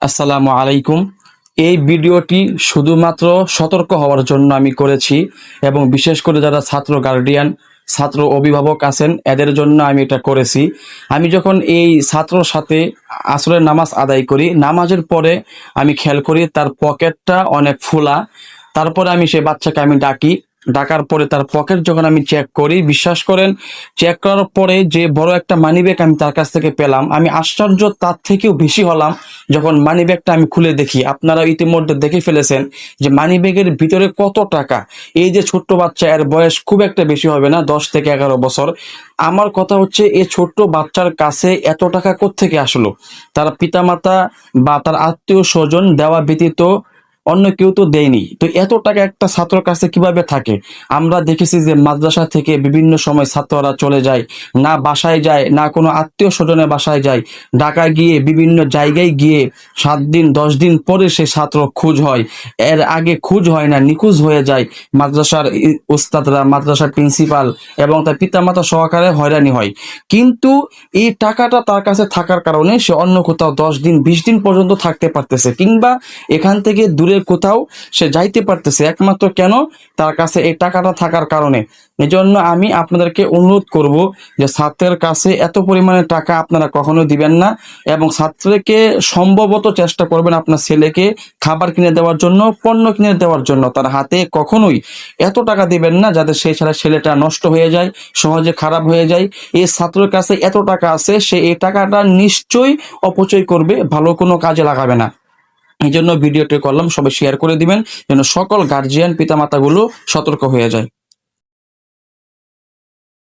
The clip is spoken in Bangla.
আসসালামু আলাইকুম। এই ভিডিওটি শুধুমাত্র সতর্ক হওয়ার জন্য আমি করেছি এবং বিশেষ করে যারা ছাত্র গার্ডিয়ান, ছাত্র অভিভাবক আছেন এদের জন্য আমি এটা করেছি। আমি যখন এই ছাত্রর সাথে আসরের নামাজ আদায় করি, নামাজের পরে আমি খেয়াল করি তার পকেটটা অনেক ফোলা। তারপরে আমি সেই বাচ্চাকে ডাকি। ডাকার পরে তার পকেট যখন আমি চেক করি, বিশ্বাস করেন, চেক করার পরে যে বড় একটা মানিব্যাগ আমি তার কাছ থেকে পেলাম, আমি আশ্চর্য তার থেকেও বেশি হলাম যখন মানিব্যাগটা আমি খুলে দেখি। আপনারা ইতিমধ্যে দেখে ফেলেছেন যে মানিব্যাগের ভিতরে কত টাকা। এই যে ছোট্ট বাচ্চা, এর বয়স খুব একটা বেশি হবে না, 10 থেকে 11 বছর। আমার কথা হচ্ছে, এই ছোট্ট বাচ্চার কাছে এত টাকা কোত্থেকে আসলো? তার পিতামাতা বা তার আত্মীয় স্বজন দেওয়া ব্যতীত অন্য কেউ তো দেয়নি। তো এত টাকা একটা ছাত্রের কাছে কিভাবে থাকে? আমরা দেখেছি যে মাদ্রাসা থেকে বিভিন্ন সময় ছাত্ররা চলে যায়, না বাসায় যায়, না কোনো আত্মীয় স্বজনের বাসায় যায়। ঢাকা গিয়ে বিভিন্ন জায়গায় গিয়ে 7 দিন 10 দিন পরে সে ছাত্র খোঁজ হয়। এর আগে খোঁজ হয় না, নিখোঁজ হয়ে যায়। মাদ্রাসার ওস্তাদরা, মাদ্রাসার প্রিন্সিপাল এবং তার পিতামাতা সহকারে হয়রানি হয়। কিন্তু এই টাকাটা তার কাছে থাকার কারণে সে অন্য কোথাও 10 দিন 20 দিন পর্যন্ত থাকতে পারতেছে, কিংবা এখান থেকে দূরে কোথাও সে যাইতে পারতেছে, একমাত্র কেন? তার কাছে এই টাকাটা থাকার কারণে। এজন্য আমি আপনাদেরকে অনুরোধ করব যে ছাত্রের কাছে এত পরিমাণে টাকা আপনারা কখনো দিবেন না, এবং ছাত্রকে সম্ভবত চেষ্টা করবেন আপনার ছেলেকে খাবার কিনে দেওয়ার জন্য, পণ্য কিনে দেওয়ার জন্য। তার হাতে কখনোই এত টাকা দিবেন না যাতে সেই ছাড়া ছেলেটা নষ্ট হয়ে যায়, সহজে খারাপ হয়ে যায়। এই ছাত্রের কাছে এত টাকা আছে, সে এই টাকাটা নিশ্চয়ই অপচয় করবে, ভালো কোনো কাজে লাগাবে না। এই জন্য ভিডিওটি করলাম, সবাই শেয়ার করে দিবেন যেন সকল গার্জিয়ান পিতামাতাগুলো সতর্ক হয়ে যায়।